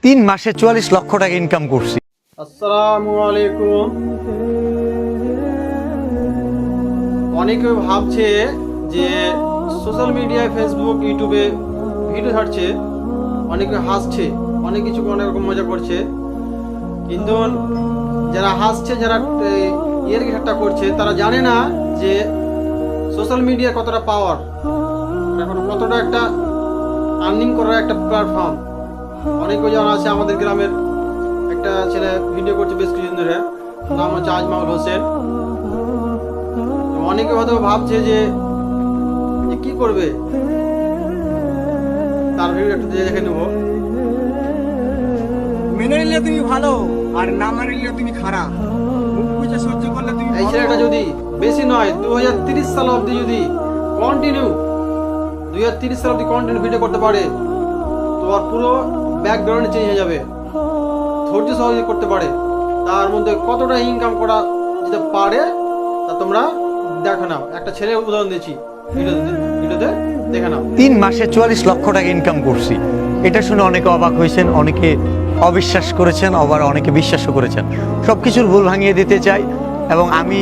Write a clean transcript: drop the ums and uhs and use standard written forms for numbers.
3 মাসে 44 লক্ষ টাকা ইনকাম করছি। আসসালামু আলাইকুম। অনেকে ভাবছে যে সোশ্যাল মিডিয়ায় ফেসবুক ইউটিউবে ভিডিও ছাড়ছে, অনেকে হাসছে, অনেক কিছু অনেক রকম মজা করছে, কিন্তু যারা হাসছে, যারা ইয়ের ঠাট্টা করছে, তারা জানে না যে সোশ্যাল মিডিয়া কতটা পাওয়ার, কতটা একটা আর্নিং করার একটা প্ল্যাটফর্ম। অনেকে জানা আছে, আমাদের গ্রামের একটা ছেলে ভিডিও করছে বেশ কিছুদিন ধরে, নাম হচ্ছে আজমাউল হোসেন। অনেকে হয়তো ভাবছে যে কি করবে, তার ভিডিও একটু দেখে নেবো। মেনে নিলে তুমি ভালো, আর না মেনে নিলে তুমি খারাপ। মুখ বুঝে সহ্য করলে তুমি এই ছেলেটা যদি বেশি নয় 2030 সাল অবধি যদি কন্টিনিউ 2030 সাল অবধি কন্টিনিউ ভিডিও করতে পারে, তোমার পুরো ব্যাকগ্রাউন্ড চেঞ্জ হয়ে যাবে। ধৈর্য সহজে করতে পারে, তার মধ্যে কতটা ইনকাম করা যেতে পারে তা তোমরা দেখে নাও। একটা ছেলে উদাহরণ দিচ্ছি, ভিডিওতে দেখে নাও। 3 মাসে 44 লক্ষ টাকা ইনকাম করছি। এটা শুনে অনেকে অবাক হয়েছেন, অনেকে অবিশ্বাস করেছেন, আবার অনেকে বিশ্বাসও করেছেন। সবকিছুর ভুল ভাঙিয়ে দিতে চাই এবং আমি